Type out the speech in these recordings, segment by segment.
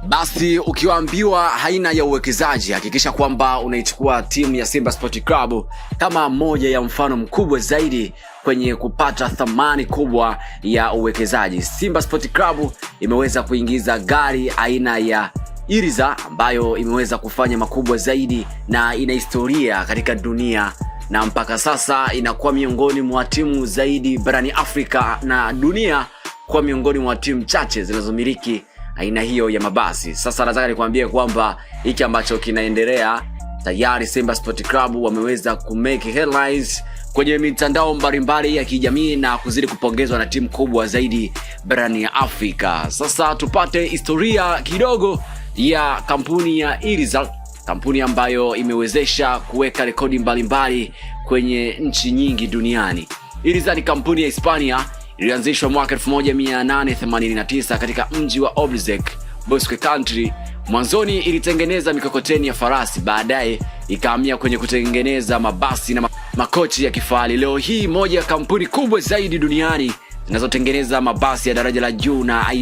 Basi ukiwaambiwa haina ya uwekezaji, hakikisha kwamba unaichukua timu ya Simba Sport Club kama moja ya mfano mkubwa zaidi kwenye kupata thamani kubwa ya uwekezaji. Simba Sport Club imeweza kuingiza gari aina ya Iriza ambayo imeweza kufanya makubwa zaidi na ina historia katika dunia, na mpaka sasa inakuwa miongoni mwa timu zaidi barani Afrika na dunia kwa miongoni mwa timu chache zinazomiliki aina hiyo ya mabasi. Sasa nataka nikwambie kwamba hiki ambacho kinaendelea tayari Simba Sport Club wameweza kumake headlines kwenye mitandao mbalimbali ya kijamii na kuzidi kupongezwa na timu kubwa zaidi barani Afrika. Sasa tupate historia kidogo ya kampuni ya Iriza, kampuni ambayo imewezesha kuweka rekodi mbalimbali kwenye nchi nyingi duniani. Iriza ni kampuni ya Hispania, ilianzishwa mwaka 1889 katika mji wa Oblizek, Basque Country. Mwanzoni ilitengeneza mikokoteni ya farasi, baadaye ikahamia kwenye kutengeneza mabasi na makochi ya kifahari. Leo hii moja ya kampuni kubwa zaidi duniani zinazotengeneza mabasi ya daraja la juu na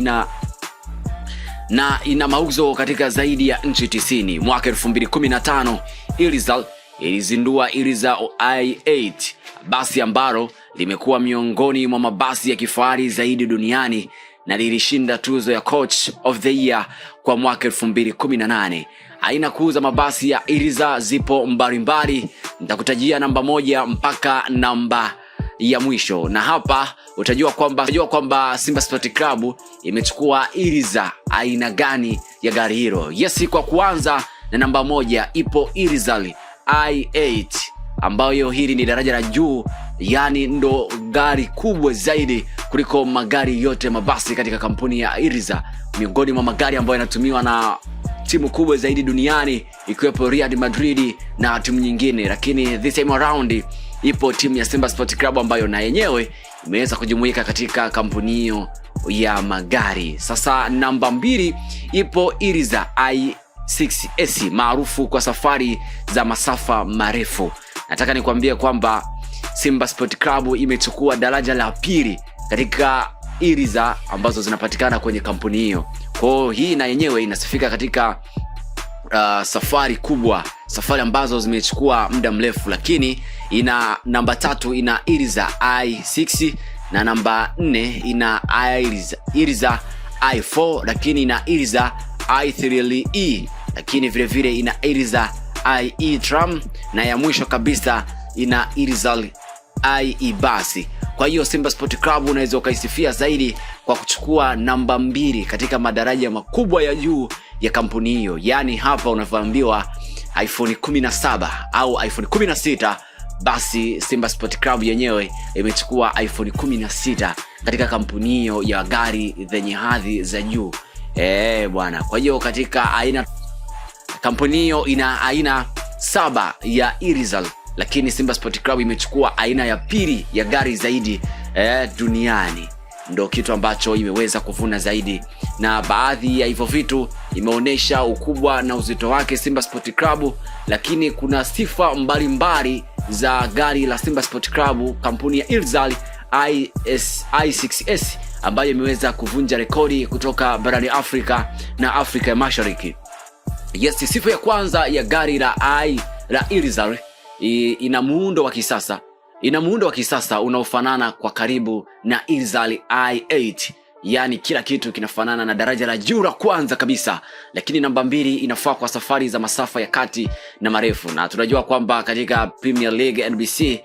ina mauzo katika zaidi ya nchi 90. Mwaka 2015 Iriza ilizindua Iriza i8, basi ambalo limekuwa miongoni mwa mabasi ya kifahari zaidi duniani na lilishinda tuzo ya Coach of the Year kwa mwaka 2018. Aina kuu za mabasi ya Iriza zipo mbalimbali, nitakutajia namba 1 mpaka namba ya mwisho, na hapa utajua kwamba Simba Sport Club imechukua Iriza aina gani ya gari hilo. Yes, kwa kuanza na namba 1 ipo Iriza i8 ambayo hili ni daraja la juu, yani ndo gari kubwa zaidi kuliko magari yote mabasi katika kampuni ya Iriza, miongoni mwa magari ambayo yanatumiwa na timu kubwa zaidi duniani ikiwepo Real Madrid na timu nyingine. Lakini this time around ipo timu ya Simba Sport Club ambayo na yenyewe imeweza kujumuika katika kampuni hiyo ya magari. Sasa namba 2 ipo Iriza i6S maarufu kwa safari za masafa marefu. Nataka nikwambie kwamba Simba Sport Club imechukua daraja la pili katika Iriza ambazo zinapatikana kwenye kampuni hiyo. Kwa hii na yenyewe inasifika katika safari kubwa, safari ambazo zimechukua muda mrefu. Lakini ina namba 3 ina Iriza i6 na namba 4 ina Iriza i4, lakini ina Iriza i3e, lakini vile vile ina Iriza i-tram na ya mwisho kabisa ina Iriza i-basi. Kwa hiyo Simba Sport Club unaweza ukaisifia zaidi kwa kuchukua namba 2 katika madaraja makubwa ya juu ya kampuni hiyo. Yani hapa unafahambiwa iPhone 17 au iPhone 16, basi Simba Sport Club yenyewe imechukua iPhone 16 katika kampuni hiyo ya gari zenye hadhi za juu. Bwana, kwa hiyo katika kampuni hiyo ina aina 7 ya Iriza, lakini Simba Sport Club imechukua aina ya pili ya gari zaidi duniani. Ndio kitu ambacho imeweza kuvuna zaidi, na baadhi ya hivyo vitu imeonesha ukubwa na uzito wake Simba Sport Club. Lakini kuna sifa mbalimbali za gari la Simba Sport Club, kampuni ya Iriza i6S ambayo imeweza kuvunja rekodi kutoka barani Afrika na Afrika ya Mashariki. Yes, sifa ya kwanza ya gari la Iriza, ina muundo wa kisasa. Ina muundo wa kisasa unaofanana kwa karibu na Iriza i8, yani kila kitu kinafanana na daraja la juu la kwanza kabisa. Lakini namba 2 inafaa kwa safari za masafa ya kati na marefu, na tunajua kwamba katika Premier League NBC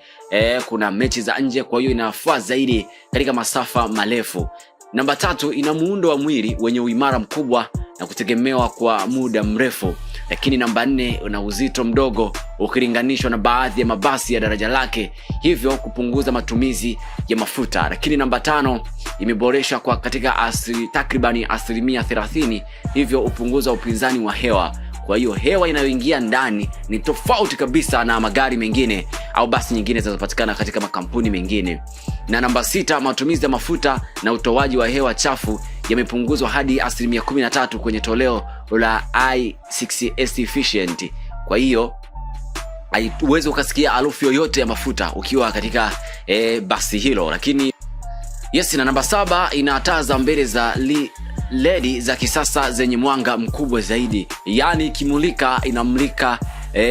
kuna mechi za nje, kwa hiyo inafaa zaidi katika masafa marefu. Namba 3 ina muundo wa mwili wenye uimara mkubwa na kutegemewa kwa muda mrefu. Lakini namba 4 una uzito mdogo ukilinganishwa na baadhi ya mabasi ya daraja lake, hivyo kupunguza matumizi ya mafuta. Lakini namba 5 imeboreshwa kwa katika takribani 30%, hivyo upunguza upinzani wa hewa. Kwa hiyo hewa inayoingia ndani ni tofauti kabisa na magari mengine au basi nyingine zinazopatikana katika makampuni mengine. Na namba 6, matumizi ya mafuta na utoaji wa hewa chafu yamepunguzwa hadi 13% kwenye toleo la i6S efficient. Kwa hiyo haiwezi ukasikia harufu yoyote ya mafuta ukiwa katika basi hilo. Lakini yes, na namba 7 ina taa za mbele za LED za kisasa zenye mwanga mkubwa zaidi, yani kimulika inamulika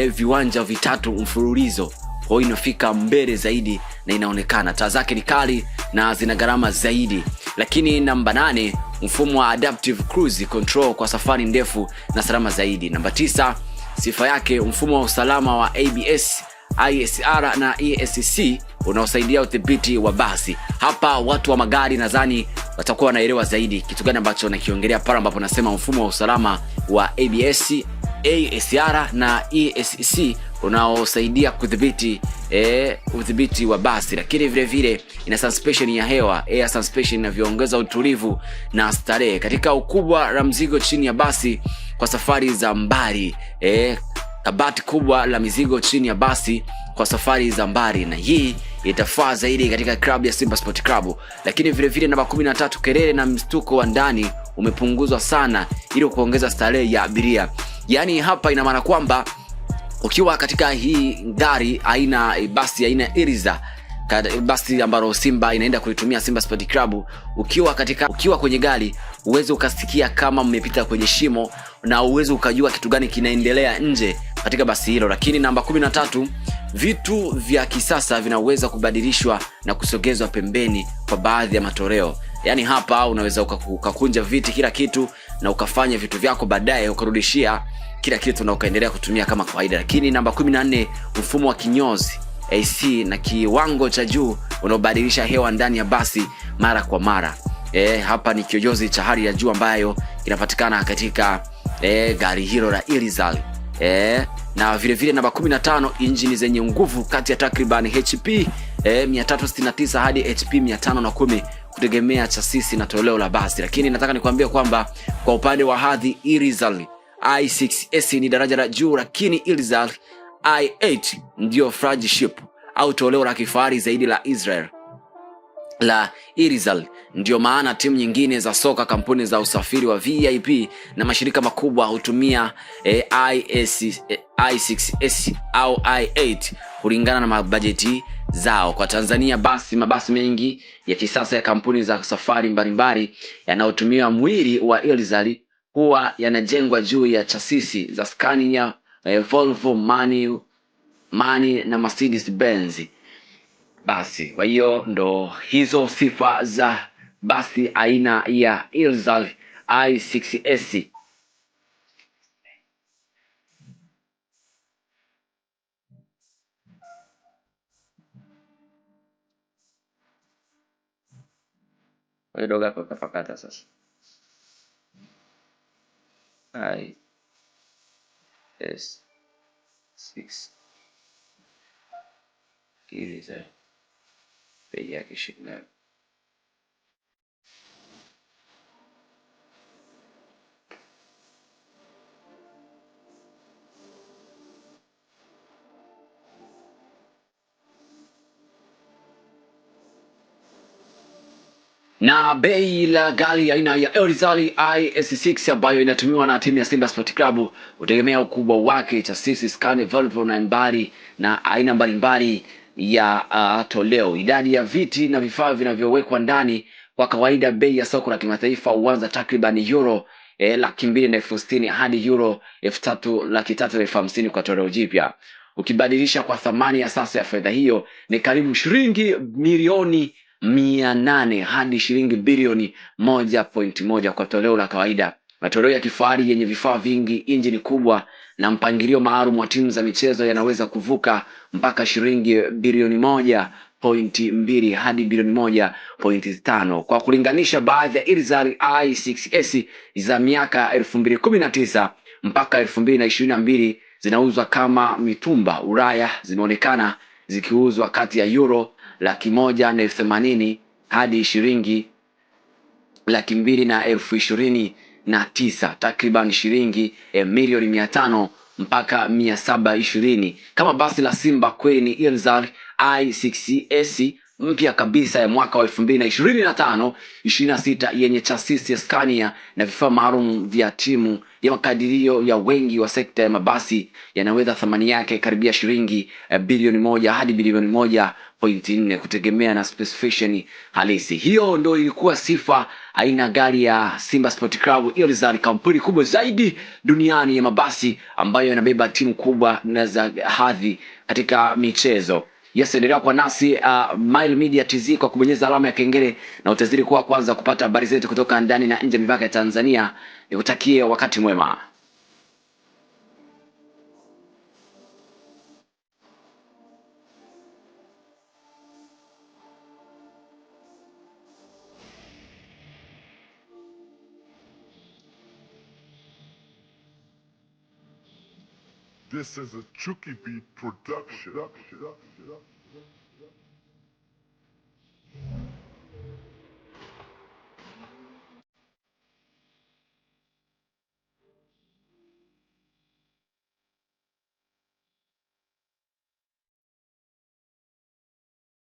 viwanja vitatu mfululizo, kwa hiyo inafika mbele zaidi na inaonekana. Taa zake ni kali na zina gharama zaidi. Lakini namba 8, mfumo wa adaptive cruise control kwa safari ndefu na salama zaidi. Namba 9, sifa yake mfumo wa usalama wa ABS, ISR na ESC unaosaidia udhibiti wa basi. Hapa watu wa magari nadhani watakuwa wanaelewa zaidi kitu gani ambacho nakiongelea pale ambapo nasema mfumo wa usalama wa ABS, ASR na ESC unaosaidia kudhibiti udhibiti wa basi. Lakini vile vile ina suspension ya hewa, air suspension, inavyoongeza utulivu na starehe katika ukubwa la mzigo chini ya basi kwa safari za mbali. Kabati kubwa la mizigo chini ya basi kwa safari za mbali, na hii itafaa zaidi katika club ya Simba Sport Club. Lakini vile vile namba 13, kelele na mstuko wa ndani umepunguzwa sana ili kuongeza starehe ya abiria. Yani hapa ina maana kwamba ukiwa katika hii gari basi aina Iriza, basi ambalo Simba inaenda kulitumia Simba Sport Club, ukiwa kwenye gari uweze ukasikia kama mmepita kwenye shimo na uweze ukajua kitu gani kinaendelea nje katika basi hilo. Lakini namba 13, vitu vya kisasa vinaweza kubadilishwa na kusogezwa pembeni kwa baadhi ya matoleo. Yani hapa unaweza ukakunja viti kila kitu na ukafanya vitu vyako, baadaye ukarudishia kila kitu na ukaendelea kutumia kama kawaida. Lakini namba 14, mfumo wa kinyozi AC na kiwango cha juu unaobadilisha hewa ndani ya basi mara kwa mara. Hapa ni kiyoyozi cha hali ya juu ambayo inapatikana katika gari hilo la Irizal. Na vile vile namba 15, injini zenye nguvu kati ya takriban HP 369 hadi HP 510 kutegemea chasisi na toleo la basi. Lakini nataka nikwambie kwamba kwa upande wa hadhi, Irizal i6S ni daraja la juu, lakini Irizal i8 ndio flagship au toleo la kifahari zaidi la Israel la Irizal. Ndio maana timu nyingine za soka, kampuni za usafiri wa VIP na mashirika makubwa hutumia i6S au i8 kulingana na mabajeti zao. Kwa Tanzania mabasi mengi ya kisasa ya kampuni za safari mbalimbali yanayotumia mwili wa Irizal huwa yanajengwa juu ya chasisi za Scania, Volvo, MAN na Mercedes Benz. Basi kwa hiyo ndo hizo sifa za basi aina ya Irizal i6S. Wewe doga kwa kafakata sasa. i6 Irizal bei yake shilingi. Na bei la gari aina ya Irizal IS6 ambayo inatumiwa na timu ya Simba Sport Club hutegemea ukubwa wake, chassis, Scania, Volvo na mbali na aina mbalimbali ya toleo, idadi ya viti na vifaa vinavyowekwa ndani. Kwa kawaida bei ya soko la kimataifa huanza takriban euro 260,000 hadi euro 3,350,000 kwa toleo jipya. Ukibadilisha kwa thamani ya sasa ya fedha, hiyo ni karibu shilingi milioni 800 hadi shilingi bilioni 1.1 kwa toleo la kawaida. Matoleo ya kifahari yenye vifaa vingi, injini kubwa na mpangilio maalum wa timu za michezo yanaweza kuvuka mpaka shilingi bilioni 1.2 hadi bilioni 1.5. Kwa kulinganisha, baadhi ya Irizal i6S za miaka 2019 mpaka 2022 zinauzwa kama mitumba Ulaya, zimeonekana zikiuzwa kati ya euro 180,000 hadi shilingi 229,000, takriban shilingi milioni 500 mpaka 720. Kama basi la Simba kweli ni Irizal i6S mpya kabisa ya mwaka wa 2025-26 yenye chassis ya Scania na vifaa maalum vya timu ya makadirio ya wengi wa sekta ya mabasi yanaweza thamani yake karibia shilingi bilioni 1 hadi bilioni 1 4 kutegemea na specification halisi. Hiyo ndo ilikuwa sifa aina gari ya Simba Sport Club. Hiyo ni kampuni kubwa zaidi duniani ya mabasi ambayo inabeba timu kubwa na za hadhi katika michezo. Yes, endelea kwa nasi Mile Media TZ kwa kubonyeza alama ya kengele, na utazidi kuwa kwanza kupata habari zetu kutoka ndani na nje mipaka ya Tanzania. Nikutakie wakati mwema. This is a Chucky Beat production.